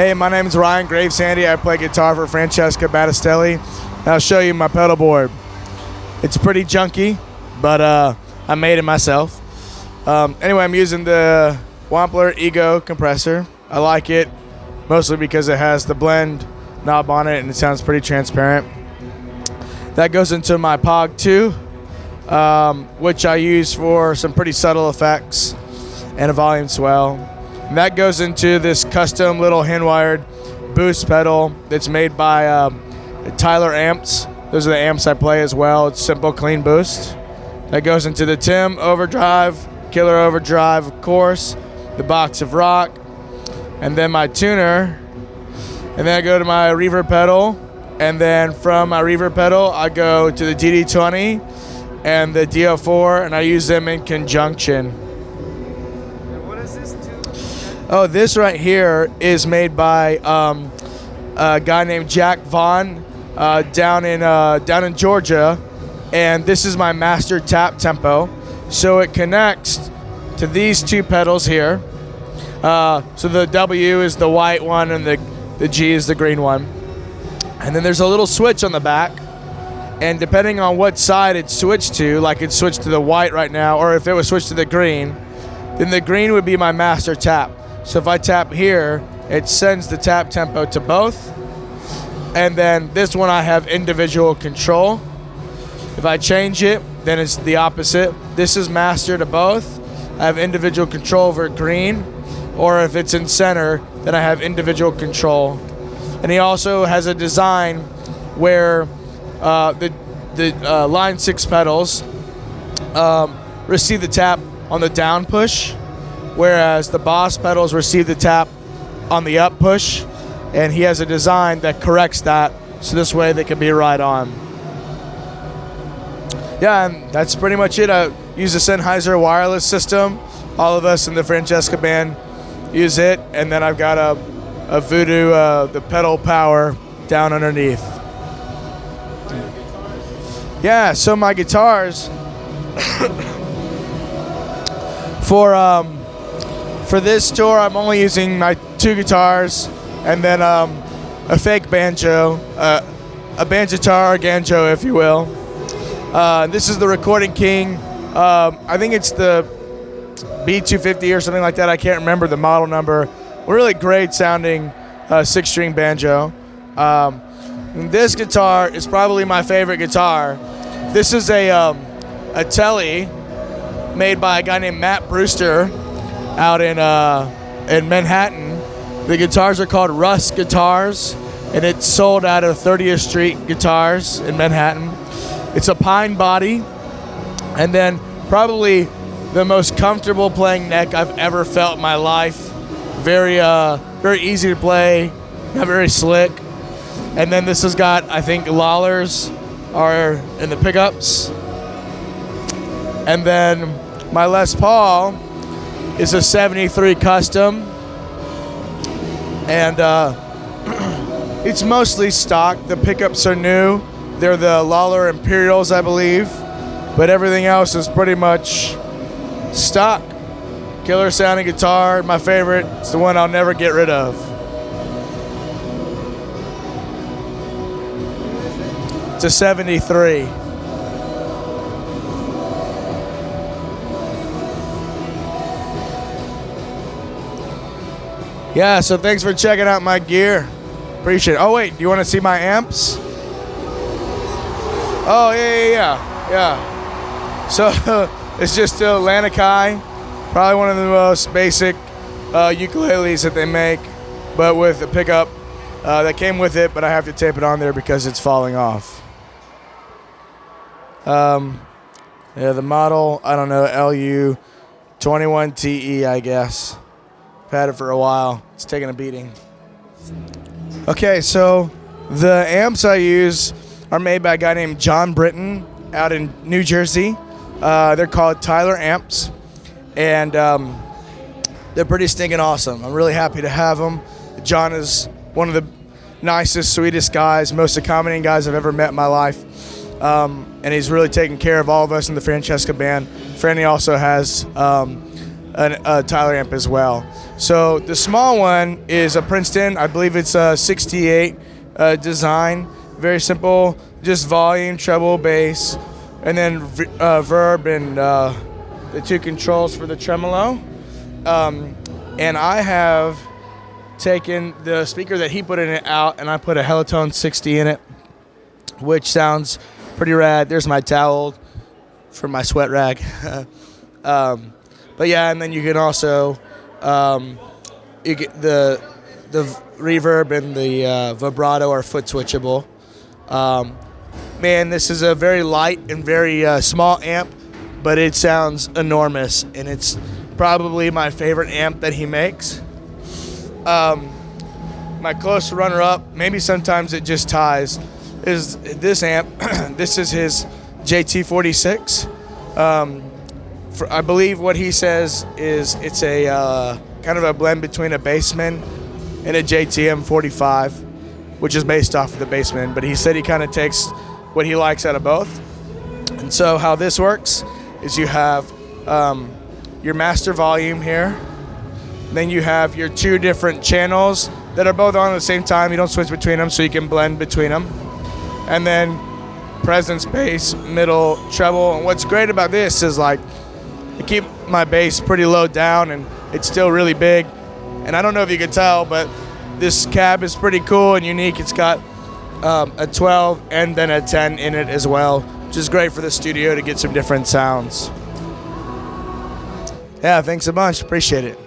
Hey, my name is Ryan Gravesandy. I play guitar for Francesca Battistelli. I'll show you my pedal board. It's pretty junky, but I made it myself. Anyway, I'm using the Wampler Ego compressor. I like it mostly because it has the blend knob on it and it sounds pretty transparent. That goes into my Pog 2, which I use for some pretty subtle effects and a volume swell. And that goes into this custom little hand-wired boost pedal that's made by Tyler Amps. Those are the amps I play as well. It's simple, clean boost. That goes into the Tim Overdrive, Killer Overdrive, of course, the Box of Rock, and then my tuner. And then I go to my reverb pedal, and then from my reverb pedal, I go to the DD20 and the DO4, and I use them in conjunction. What is this tune? Oh, this right here is made by a guy named Jack Vaughn down in Georgia, and this is my master tap tempo. So it connects to these two pedals here. So the W is the white one, and the G is the green one. And then there's a little switch on the back, and depending on what side it's switched to, like it's switched to the white right now, or if it was switched to the green, then the green would be my master tap. So if I tap here, it sends the tap tempo to both. And then this one I have individual control. If I change it, then it's the opposite. This is master to both. I have individual control over green. Or if it's in center, then I have individual control. And he also has a design where the line 6 pedals receive the tap on the down push, whereas the Boss pedals receive the tap on the up push, and he has a design that corrects that, so this way they can be right on. Yeah, and that's pretty much it. I use the Sennheiser wireless system. All of us in the Francesca band use it, and then I've got a Voodoo, the pedal power down underneath. Yeah, so my guitars for this tour, I'm only using my 2 guitars and then a fake banjo, a Banjotar, or Ganjo, if you will. This is the Recording King. I think it's the B250 or something like that. I can't remember the model number. Really great sounding 6-string banjo. This guitar is probably my favorite guitar. This is a Tele made by a guy named Matt Brewster out in Manhattan. The guitars are called Russ Guitars, and it's sold out of 30th Street Guitars in Manhattan. It's a pine body, and then probably the most comfortable playing neck I've ever felt in my life. Very easy to play, not very slick. And then this has got, I think, Lollers are in the pickups. And then my Les Paul is a 73 custom, and it's mostly stock. The pickups are new. They're the Lollar Imperials, I believe, but everything else is pretty much stock. Killer sounding guitar, my favorite. It's the one I'll never get rid of. It's a 73. Yeah, so thanks for checking out my gear. Appreciate it. Oh wait, do you want to see my amps? Oh yeah. So it's just a Lanikai, probably one of the most basic ukuleles that they make, but with a pickup that came with it, but I have to tape it on there because it's falling off. Yeah, the model, I don't know, LU21TE, I guess. I've had it for a while. It's taking a beating. Okay, so the amps I use are made by a guy named John Britton out in New Jersey. They're called Tyler Amps, and they're pretty stinking awesome. I'm really happy to have them. John is one of the nicest, sweetest guys, most accommodating guys I've ever met in my life. And he's really taken care of all of us in the Francesca band. Franny also has a Tyler amp as well. So the small one is a Princeton. I believe it's a 68 design. Very simple, just volume, treble, bass, and then verb and the two controls for the tremolo. And I have taken the speaker that he put in it out, and I put a Helitone 60 in it, which sounds pretty rad. There's my towel for my sweat rag. But yeah, and then you can also you get the reverb and the vibrato are foot switchable. Man, this is a very light and very small amp, but it sounds enormous, and it's probably my favorite amp that he makes. My close runner-up, maybe sometimes it just ties, is this amp. This is his JT46. I believe what he says is it's a kind of a blend between a Bassman and a JTM 45, which is based off of the Bassman. But he said he kind of takes what he likes out of both. And so how this works is you have your master volume here. Then you have your two different channels that are both on at the same time. You don't switch between them, so you can blend between them. And then presence, bass, middle, treble. And what's great about this is like I keep my bass pretty low down, and it's still really big. And I don't know if you can tell, but this cab is pretty cool and unique. It's got a 12 and then a 10 in it as well, which is great for the studio to get some different sounds. Yeah, thanks a bunch. Appreciate it.